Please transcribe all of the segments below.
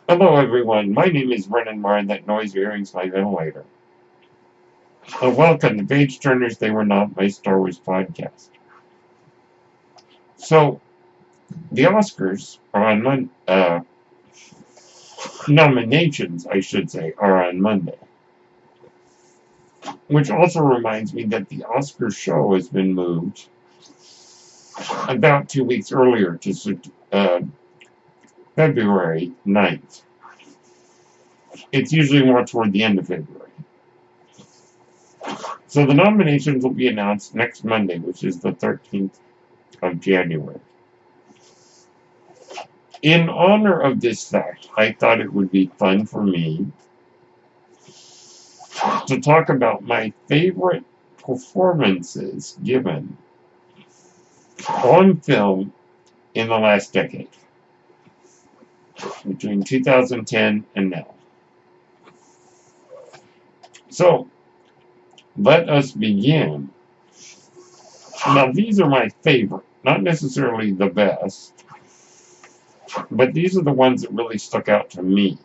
Hello, everyone. My name is Brennan Marr, and that noise you're hearing is my ventilator. Welcome to Page Turners They Were Not, my Star Wars podcast. So, the Oscars are on nominations, I should say, are on Monday. Which also reminds me that the Oscar show has been moved about 2 weeks earlier to February 9th. It's usually more toward the end of February. So the nominations will be announced next Monday, which is the 13th of January. In honor of this fact, I thought it would be fun for me to talk about my favorite performances given on film in the last decade, between 2010 and now. So, let us begin. Now, these are my favorite, not necessarily the best, but these are the ones that really stuck out to me.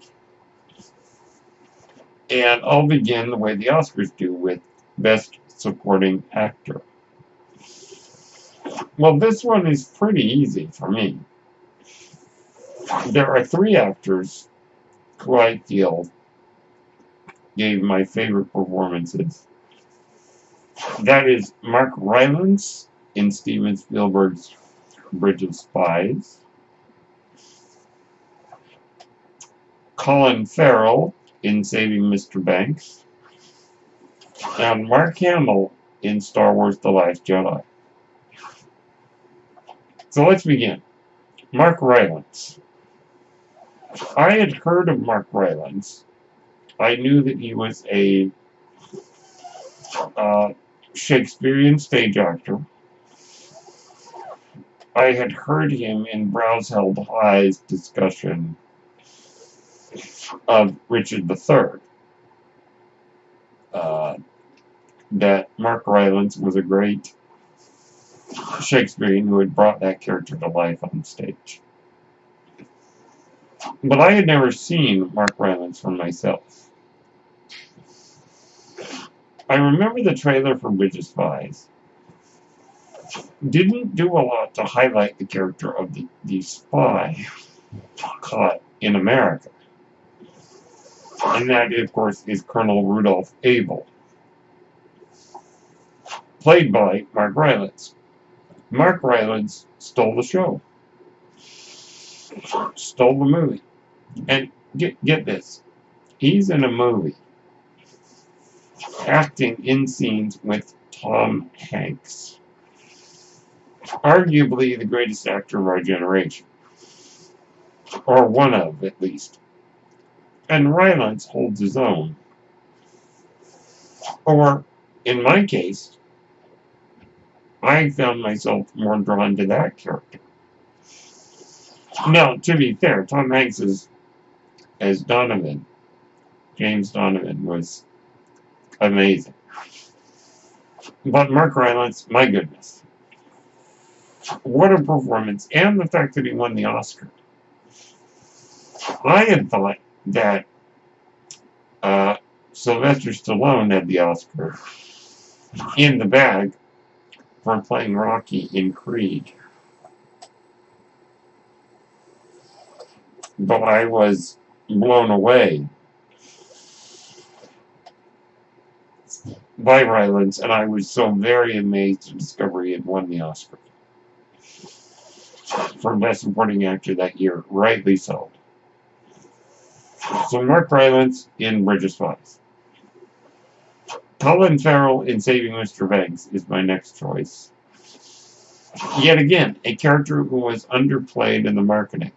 And I'll begin the way the Oscars do, with Best Supporting Actor. Well, this one is pretty easy for me. There are 3 actors who I feel gave my favorite performances. That is Mark Rylance in Steven Spielberg's Bridge of Spies, Colin Farrell in Saving Mr. Banks, and Mark Hamill in Star Wars The Last Jedi. So let's begin. Mark Rylance. I had heard of Mark Rylance. I knew that he was a Shakespearean stage actor. I had heard him in Brows Held High's discussion of Richard III. That Mark Rylance was a great Shakespearean who had brought that character to life on stage. But I had never seen Mark Rylance for myself. I remember the trailer for Bridge of Spies didn't do a lot to highlight the character of the spy caught in America. And that, of course, is Colonel Rudolph Abel, played by Mark Rylance. Mark Rylance stole the show, stole the movie. And get this, he's in a movie acting in scenes with Tom Hanks, arguably the greatest actor of our generation, or one of, at least. And Rylance holds his own. Or, in my case, I found myself more drawn to that character. Now, to be fair, Tom Hanks as Donovan, James Donovan, was amazing. But Mark Rylance, my goodness. What a performance. And the fact that he won the Oscar. I had thought that Sylvester Stallone had the Oscar in the bag for playing Rocky in Creed. But I was blown away by Rylance, and I was so very amazed to discover he had won the Oscar for Best Supporting Actor that year, rightly so. So Mark Rylance in Bridge of Spies. Colin Farrell in Saving Mr. Banks is my next choice. Yet again, a character who was underplayed in the marketing.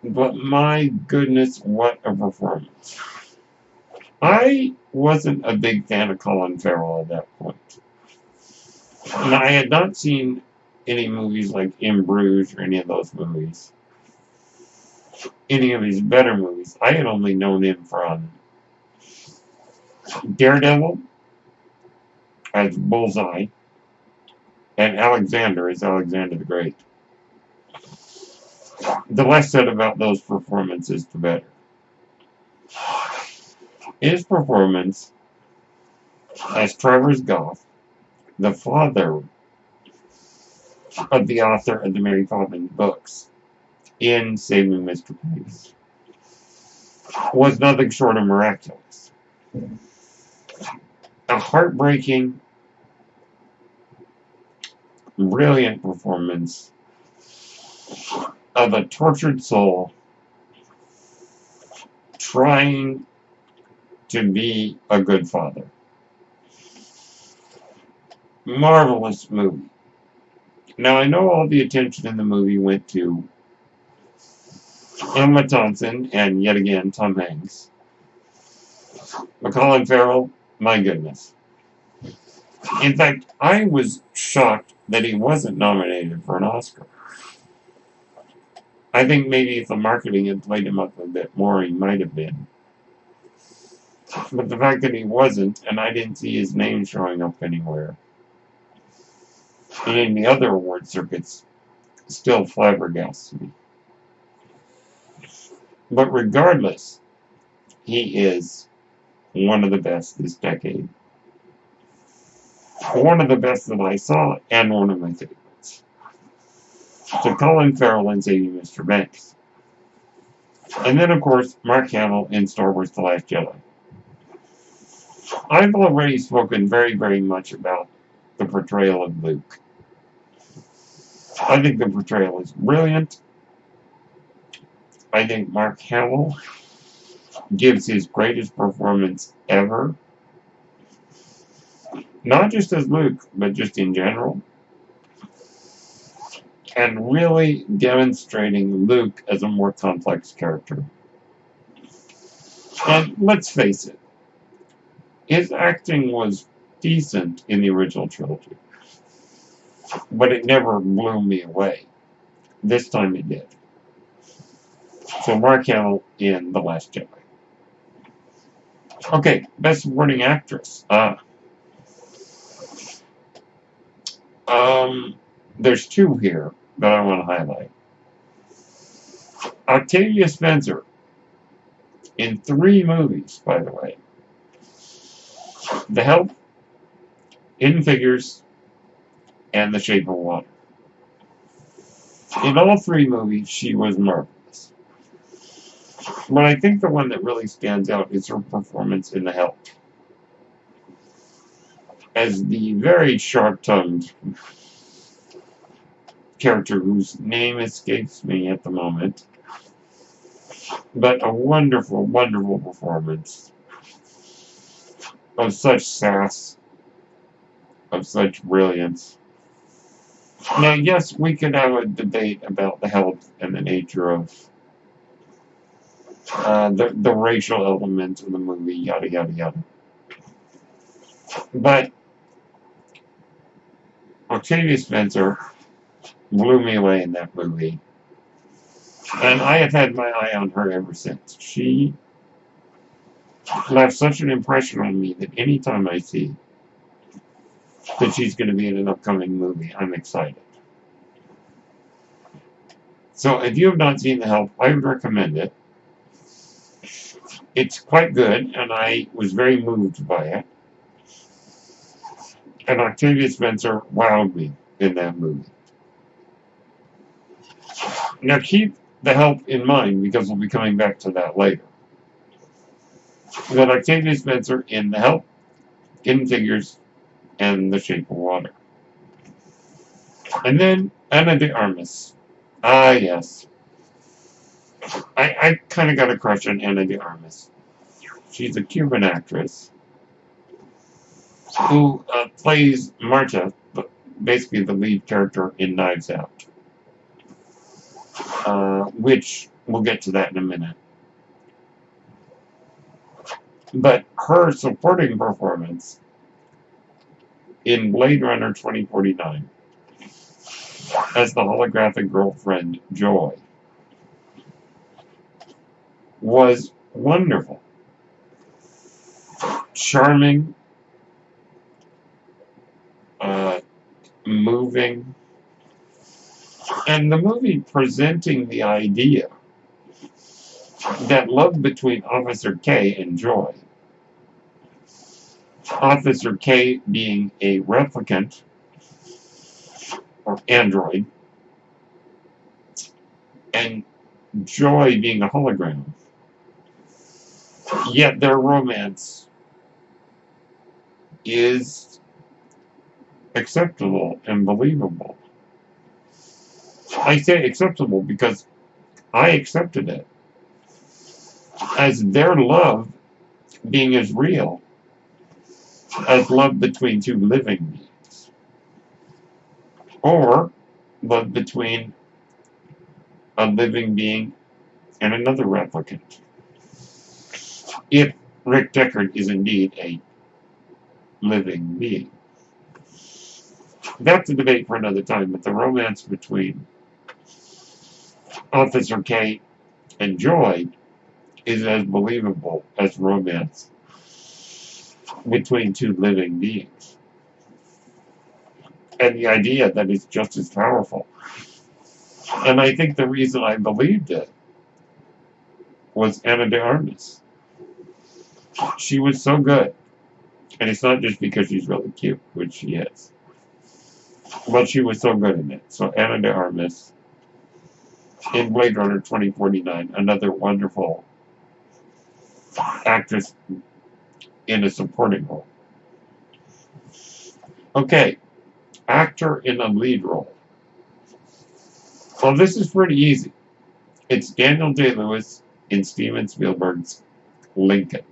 But my goodness, what a performance. I wasn't a big fan of Colin Farrell at that point. And I had not seen any movies like In Bruges or any of those movies. Any of his better movies. I had only known him from Daredevil as Bullseye and Alexander as Alexander the Great. the less said about those performances, the better. His performance as Travers Goff, the father of the author of the Mary Poppins books in Saving Mr. Banks, was nothing short of miraculous. A heartbreaking, brilliant performance of a tortured soul trying to be a good father. Marvelous movie. Now, I know all the attention in the movie went to Emma Thompson and, yet again, Tom Hanks. But Colin Farrell, my goodness. In fact, I was shocked that he wasn't nominated for an Oscar. I think maybe if the marketing had played him up a bit more, he might have been. But the fact that he wasn't, and I didn't see his name showing up anywhere, and in the other award circuits, still flabbergasts me. But regardless, he is one of the best this decade. One of the best that I saw, and one of my favorites. So Colin Farrell in Saving Mr. Banks. And then, of course, Mark Hamill in Star Wars The Last Jedi. I've already spoken very, very much about the portrayal of Luke. I think the portrayal is brilliant. I think Mark Hamill gives his greatest performance ever. Not just as Luke, but just in general. And really demonstrating Luke as a more complex character. And let's face it, his acting was decent in the original trilogy. But it never blew me away. This time it did. So Mark Hamill in The Last Jedi. Okay, Best Supporting Actress. There's two here that I want to highlight. Octavia Spencer in 3 movies, by the way. The Help, Hidden Figures, and The Shape of Water. In all 3 movies, she was marvelous. But I think the one that really stands out is her performance in The Help. As the very sharp-tongued character whose name escapes me at the moment, but a wonderful, wonderful performance of such sass, of such brilliance. Now, yes, we could have a debate about the health and the nature of the racial elements of the movie, yada, yada, yada. But Octavia Spencer blew me away in that movie. And I have had my eye on her ever since. She left such an impression on me that anytime I see that she's going to be in an upcoming movie, I'm excited. So if you have not seen The Help, I would recommend it. It's quite good, and I was very moved by it. And Octavia Spencer wowed me in that movie. Now keep The Help in mind, because we'll be coming back to that later. That Octavia Spencer in The Help, Hidden Figures, and The Shape of Water. And then Ana de Armas. Ah, yes. I kind of got a crush on Ana de Armas. She's a Cuban actress who plays Marta, basically the lead character in Knives Out. Which we'll get to that in a minute. But her supporting performance in Blade Runner 2049 as the holographic girlfriend Joy was wonderful. Charming, moving, And the movie presenting the idea that love between Officer K and Joy, Officer K being a replicant or android, and Joy being a hologram, yet their romance is acceptable and believable. I say acceptable because I accepted it as their love being as real as love between two living beings, or love between a living being and another replicant. If Rick Deckard is indeed a living being. That's a debate for another time, but the romance between Officer K and Joy is as believable as romance between two living beings. And the idea that it's just as powerful. And I think the reason I believed it was Ana de Armas. She was so good. And it's not just because she's really cute, which she is. But she was so good in it. So Ana de Armas in Blade Runner 2049, another wonderful actress in a supporting role. Okay, actor in a lead role. Well, this is pretty easy. It's Daniel Day-Lewis in Steven Spielberg's Lincoln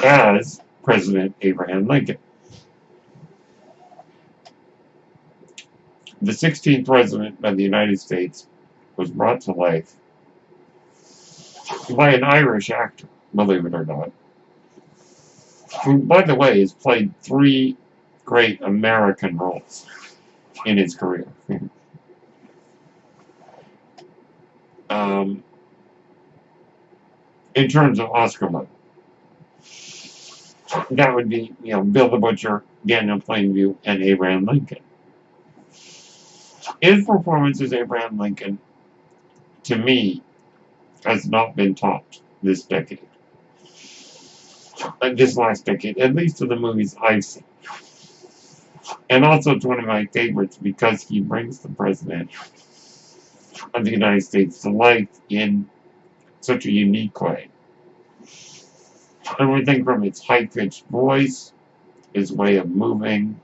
as President Abraham Lincoln. The 16th President of the United States was brought to life by an Irish actor, believe it or not, who, by the way, has played 3 great American roles in his career. In terms of Oscar level. That would be, Bill the Butcher, Daniel Plainview, and Abraham Lincoln. His performance as Abraham Lincoln, to me, has not been topped this decade. This last decade, at least of the movies I've seen. And also it's one of my favorites because he brings the President of the United States to life in such a unique way. Everything from its high-pitched voice, his way of moving,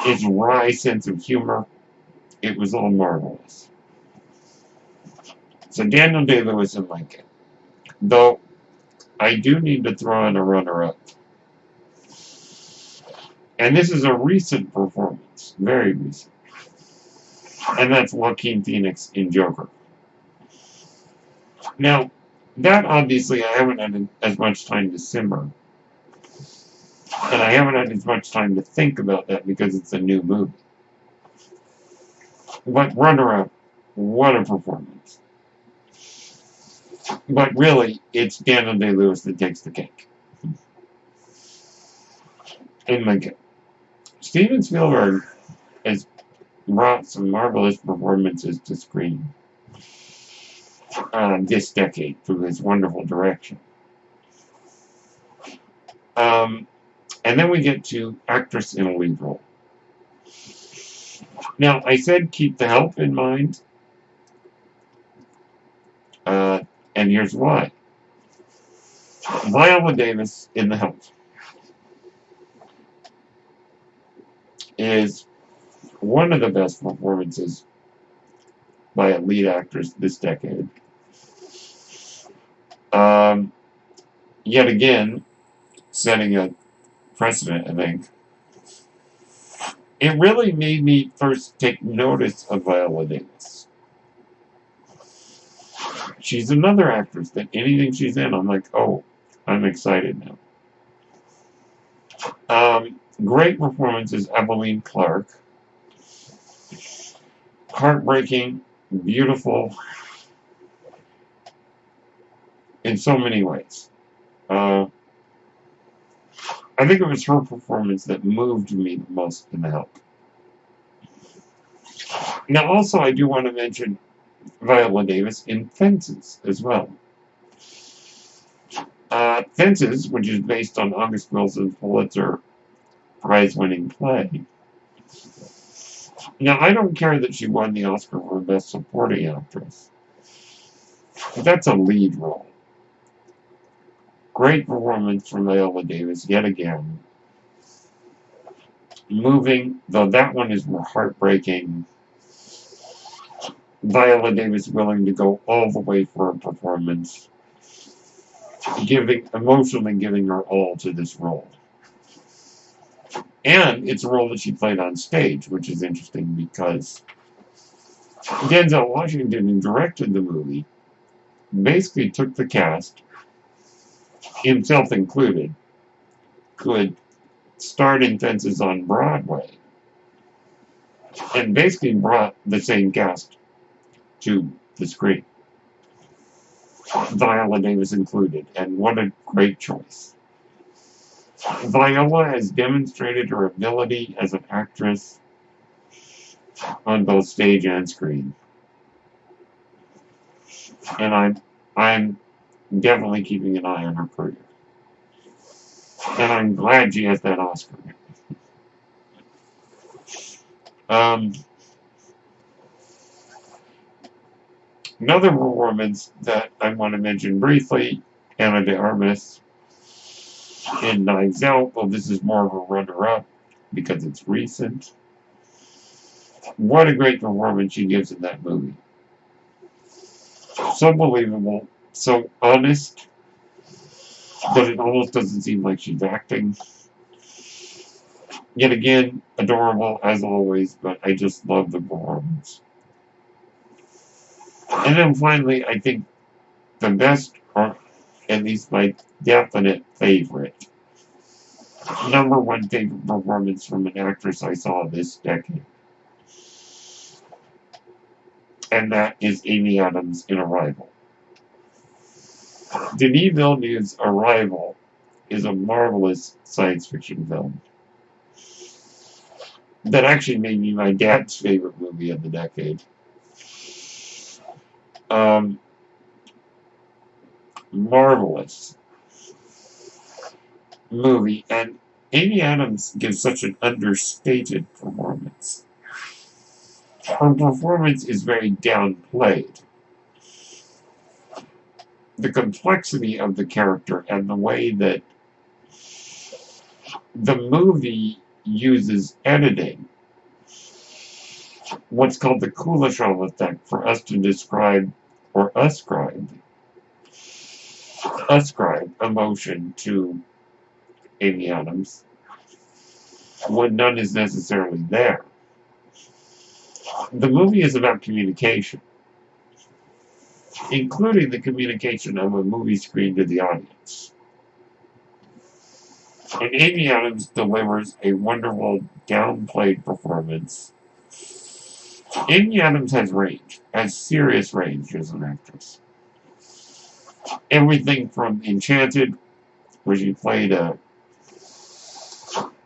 his wry sense of humor, it was all marvelous. So Daniel Day-Lewis and Lincoln. Though, I do need to throw in a runner-up. And this is a recent performance, very recent. And that's Joaquin Phoenix in Joker. Now, that obviously I haven't had as much time to simmer. And I haven't had as much time to think about that because it's a new movie. But runner-up, what a performance. But really, it's Daniel Day-Lewis that takes the cake. In Lincoln. Steven Spielberg has brought some marvelous performances to screen this decade through his wonderful direction. And then we get to actress in a lead role. Now, I said keep the help in mind. And here's why. Viola Davis in The Help is one of the best performances by a lead actress this decade. Yet again, setting a precedent, I think. It really made me first take notice of Viola Davis. She's another actress that anything she's in, I'm like, oh, I'm excited now. Great performances, Eveline Clark. Heartbreaking, beautiful, in so many ways. I think it was her performance that moved me the most in The Help. Now, also, I do want to mention Viola Davis in Fences as well. Fences, which is based on August Wilson's Pulitzer Prize-winning play. Now, I don't care that she won the Oscar for Best Supporting Actress. That's a lead role. Great performance from Viola Davis yet again. Moving, though that one is more heartbreaking. Viola Davis willing to go all the way for a performance, emotionally giving her all to this role. And it's a role that she played on stage, which is interesting because Denzel Washington, who directed the movie, basically took the cast, himself included, could start in Fences on Broadway, and basically brought the same cast to the screen. Viola Davis included, and what a great choice. Viola has demonstrated her ability as an actress on both stage and screen. And I'm definitely keeping an eye on her career. And I'm glad she has that Oscar. Another performance that I want to mention briefly, Ana de Armas in Knives Out. Well, this is more of a runner-up because it's recent. What a great performance she gives in that movie. So believable, so honest, but it almost doesn't seem like she's acting. Yet again, adorable as always, but I just love the performance. And then finally, I think the best, or at least my definite favorite, number one favorite performance from an actress I saw this decade. And that is Amy Adams in Arrival. Denis Villeneuve's Arrival is a marvelous science fiction film that actually made me my dad's favorite movie of the decade. Marvelous movie, and Amy Adams gives such an understated performance. Her performance is very downplayed. The complexity of the character and the way that the movie uses editing, what's called the Kuleshov effect, for us to describe or ascribe emotion to Amy Adams when none is necessarily there. The movie is about communication, including the communication of a movie screen to the audience. And Amy Adams delivers a wonderful, downplayed performance. Amy Adams has serious range as an actress. Everything from Enchanted, where she played a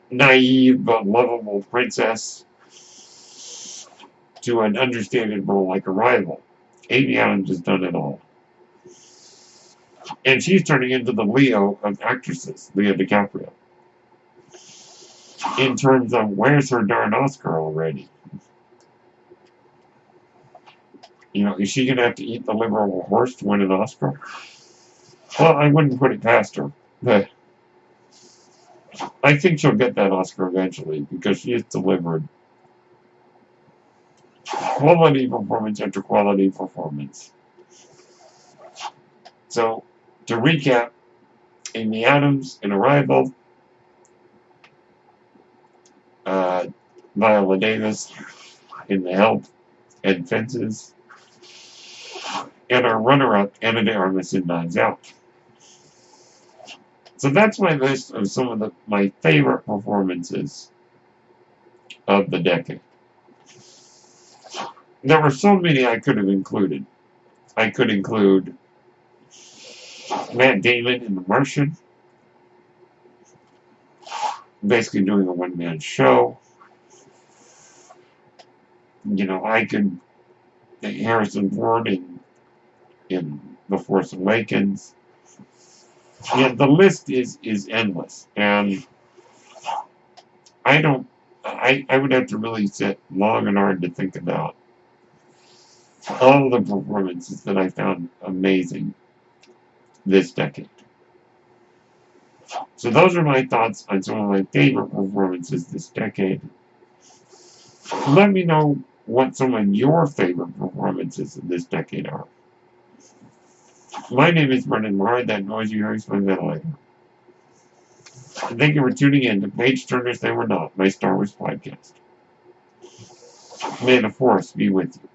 naive but lovable princess, to an understated role like Arrival. Amy Adams has done it all. And she's turning into the Leo of actresses, Leo DiCaprio. In terms of, where's her darn Oscar already? You know, is she going to have to eat the liver of a horse to win an Oscar? Well, I wouldn't put it past her. But I think she'll get that Oscar eventually because she has delivered quality performance after quality performance. So, to recap, Amy Adams in Arrival, Viola Davis in The Help and Fences, and our runner-up, Ana de Armas in Knives Out. So that's my list of some of my favorite performances of the decade. There were so many I could have included. I could include Matt Damon in The Martian, basically doing a one-man show. I could Harrison Ford in The Force Awakens. Yeah, the list is endless, and I don't. I would have to really sit long and hard to think about all the performances that I found amazing this decade. So those are my thoughts on some of my favorite performances this decade. Let me know what some of your favorite performances of this decade are. My name is Brendan Marr. That noise you hear is my ventilator. And thank you for tuning in to Page Turners They Were Not, my Star Wars podcast. May the Force be with you.